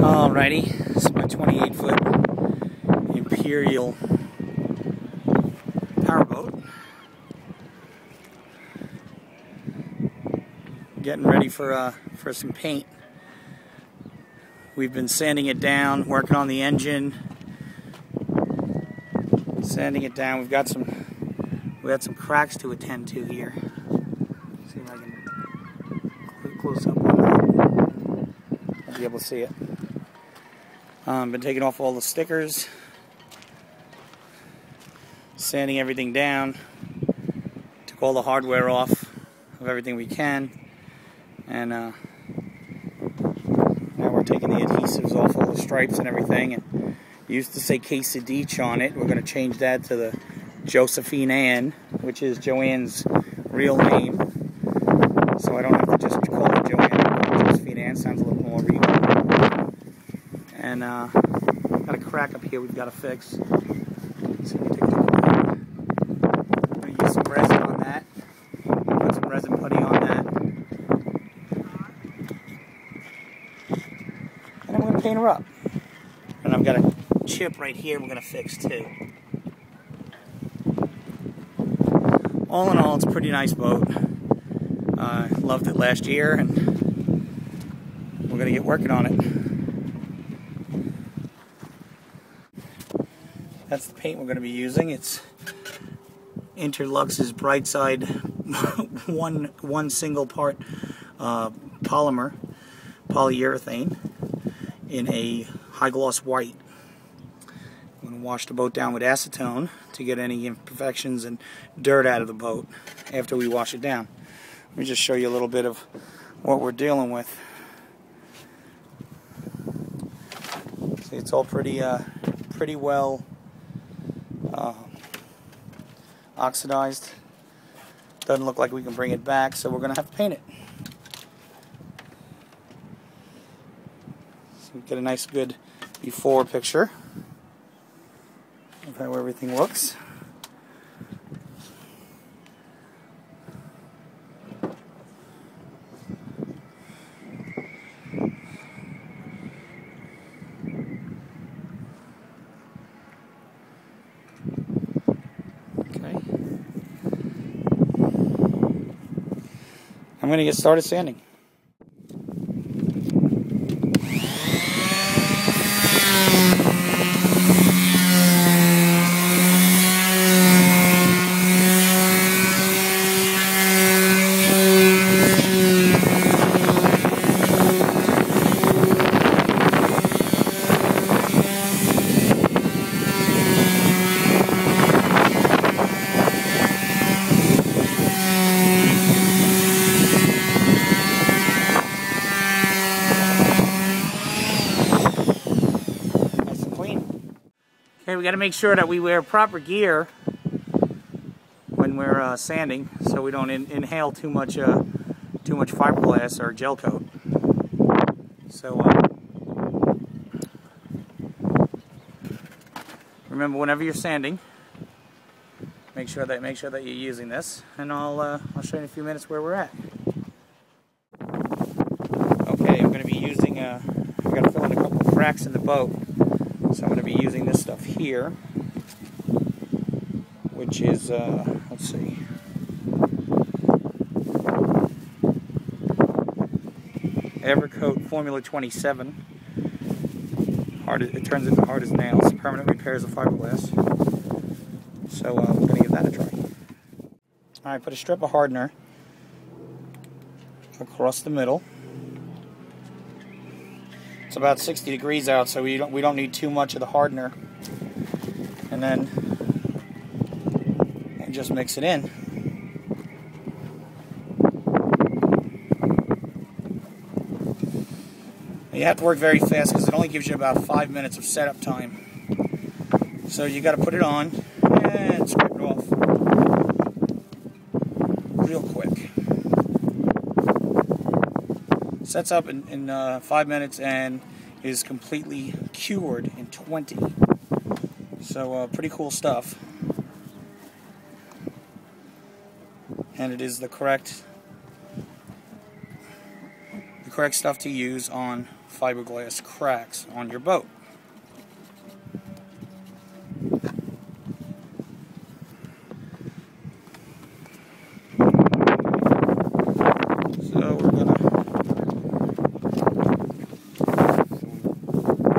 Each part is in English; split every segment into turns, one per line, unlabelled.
Alrighty, this is my 28-foot Imperial powerboat. Getting ready for some paint. We've been sanding it down, working on the engine, sanding it down. We had some cracks to attend to here. See if I can close up on that. I'll be able to see it. Been taking off all the stickers, sanding everything down, took all the hardware off of everything we can, and now we're taking the adhesives off all the stripes and everything. And it used to say Quesadich on it. We're going to change that to the Josephine Ann, which is Joanne's real name, so I don't have to just call it Joanne. Josephine Ann sounds a little more regal. And got a crack up here we've got to fix. So we take a look at that. I'm going to use some resin on that. Put some resin putty on that. And I'm going to paint her up. And I've got a chip right here we're going to fix too. All in all, it's a pretty nice boat. Loved it last year, and we're going to get working on it. That's the paint we're going to be using. It's Interlux's Brightside one single part polyurethane in a high gloss white. I'm going to wash the boat down with acetone to get any imperfections and dirt out of the boat after we wash it down. Let me just show you a little bit of what we're dealing with. See, it's all pretty well oxidized. Doesn't look like we can bring it back, so we're going to have to paint it. So we get a nice good before picture of how everything looks. I'm going to get started sanding. Okay, we got to make sure that we wear proper gear when we're sanding, so we don't inhale too much fiberglass or gel coat. So remember, whenever you're sanding, make sure that you're using this, and I'll show you in a few minutes where we're at. Okay, I'm going to be using I've got to fill in a couple of cracks in the boat. So I'm going to be using this stuff here, which is, let's see, Evercoat Formula 27. It turns into hard as nails. Permanent repairs of fiberglass. So we're going to give that a try. Alright, put a strip of hardener across the middle. It's about 60 degrees out, so we don't need too much of the hardener. And then just mix it in. You have to work very fast because it only gives you about 5 minutes of setup time. So you got to put it on and scrape it off real quick. Sets up in 5 minutes and is completely cured in 20. So pretty cool stuff. And it is the correct correct stuff to use on fiberglass cracks on your boat. So we're going to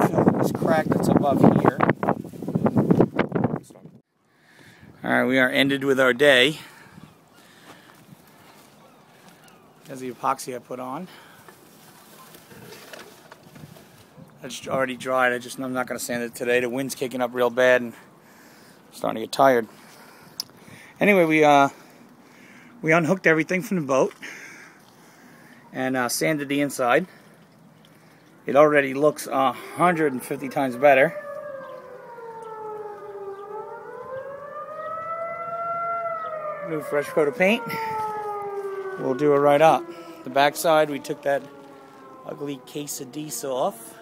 fill this crack that's above here. Alright, we are ended with our day. There's the epoxy I put on. It's already dried. I'm not going to sand it today. The wind's kicking up real bad and I'm starting to get tired. Anyway, we unhooked everything from the boat and sanded the inside. It already looks 150 times better. New fresh coat of paint. We'll do it right up. The back side, we took that ugly quesadilla off.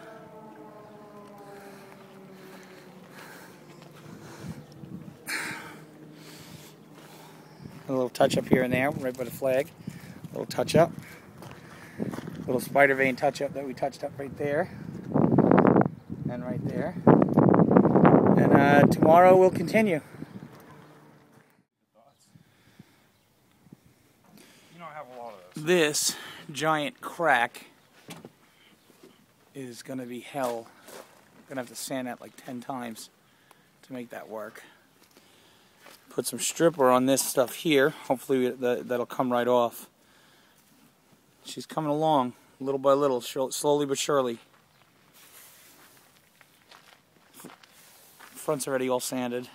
A little touch up here and there, right by the flag. A little touch up. A little spider vein touch up that we touched up right there. And right there. And tomorrow we'll continue. This giant crack is going to be hell. I'm going to have to sand that like 10 times to make that work. Put some stripper on this stuff here. Hopefully that'll come right off. She's coming along little by little, slowly but surely. Front's already all sanded.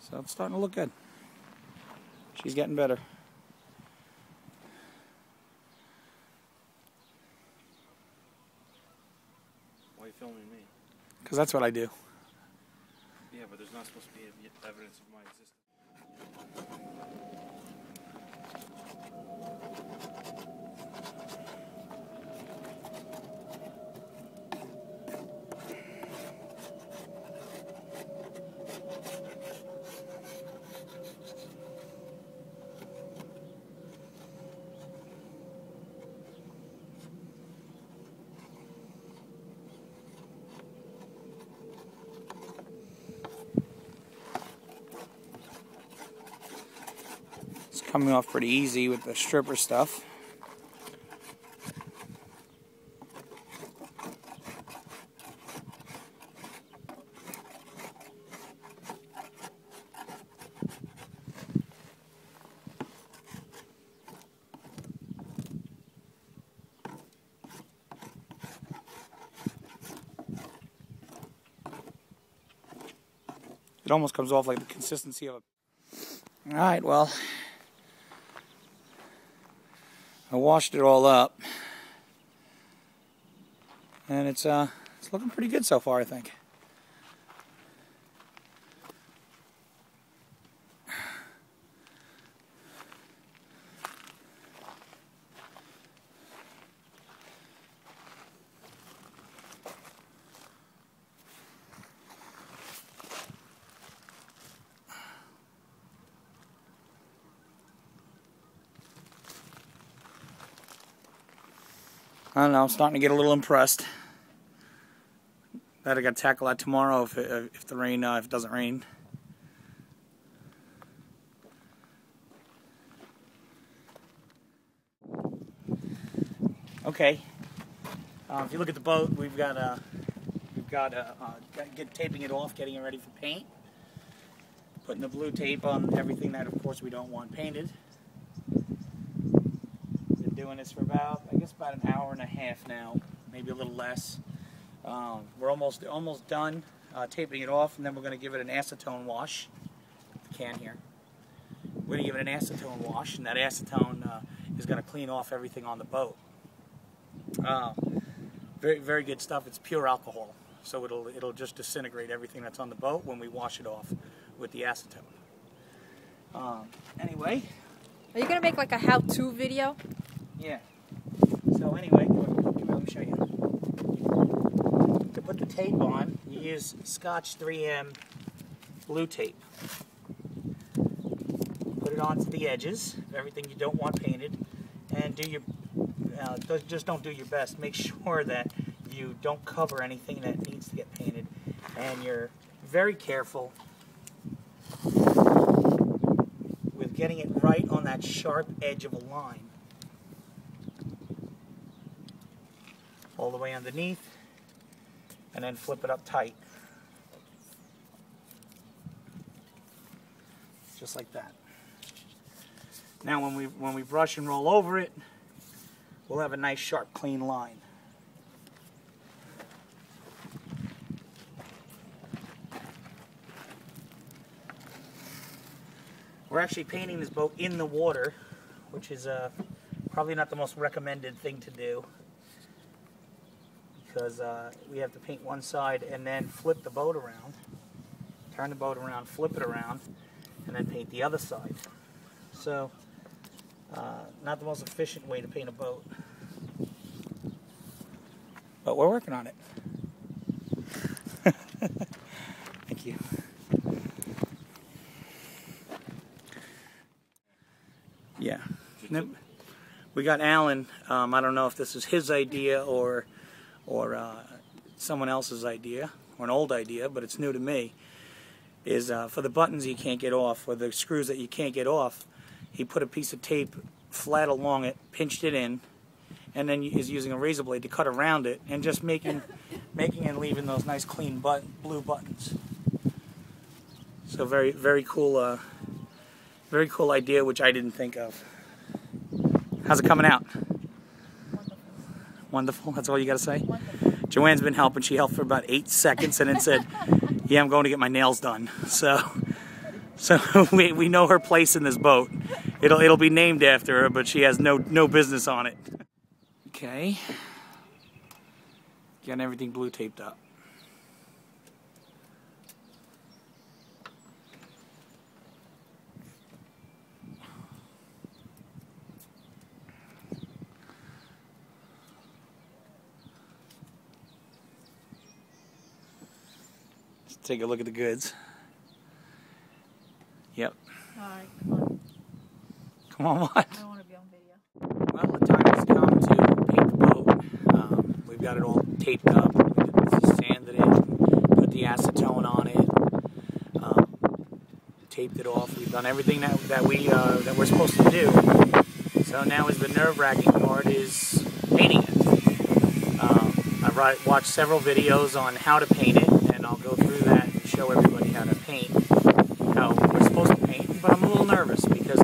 So it's starting to look good. She's getting better.
Why are you filming me?
Because that's what I do.
Yeah, but there's not supposed to be evidence of my existence.
Coming off pretty easy with the stripper stuff. It almost comes off like the consistency of a... Alright, well, I washed it all up, and it's looking pretty good so far, I think. I don't know, I'm starting to get a little impressed. That I got to tackle that tomorrow if the rain, if it doesn't rain. Okay. If you look at the boat, we've got taping it off, getting it ready for paint. Putting the blue tape on everything that, of course, we don't want painted. Doing this for about an hour and a half now, maybe a little less. We're almost done taping it off, and then we're going to give it an acetone wash. The can here. We're going to give it an acetone wash, and that acetone is going to clean off everything on the boat. Very, very good stuff. It's pure alcohol, so it'll just disintegrate everything that's on the boat when we wash it off with the acetone. Anyway,
are you going to make like a how-to video?
Yeah. So anyway, let me show you. To put the tape on, you use Scotch 3M blue tape. it onto the edges of everything you don't want painted, and do your just don't do your best. Make sure that you don't cover anything that needs to get painted, and you're very careful with getting it right on that sharp edge of a line. All the way underneath, and then flip it up tight. Just like that. Now when we brush and roll over it, we'll have a nice sharp clean line. We're actually painting this boat in the water, which is probably not the most recommended thing to do, because we have to paint one side and then flip the boat around, turn the boat around, flip it around, and then paint the other side. So, not the most efficient way to paint a boat. But we're working on it. Thank you. Yeah. We got Alan. I don't know if this is his idea or someone else's idea, or an old idea, but it's new to me, is for the buttons you can't get off, or the screws that you can't get off, he put a piece of tape flat along it, pinched it in, and then is using a razor blade to cut around it, and just making and leaving those nice clean blue buttons. So very cool idea, which I didn't think of. How's it coming out? Wonderful. That's all you got to say?
Wonderful.
Joanne's been helping. She helped for about 8 seconds and then said, yeah, I'm going to get my nails done. So we know her place in this boat. It'll be named after her, but she has no business on it. Okay. Getting everything blue taped up. Take a look at the goods. Yep.
Alright, come on.
Come on, what?
I don't want to be on video.
Well, the time has come to paint the boat. We've got it all taped up. We sanded it, put the acetone on it, taped it off. We've done everything that we're supposed to do. So now is the nerve-wracking part, is painting it. I've watched several videos on how to paint it, and I'll go through that and show everybody how to paint, how we're supposed to paint. But I'm a little nervous because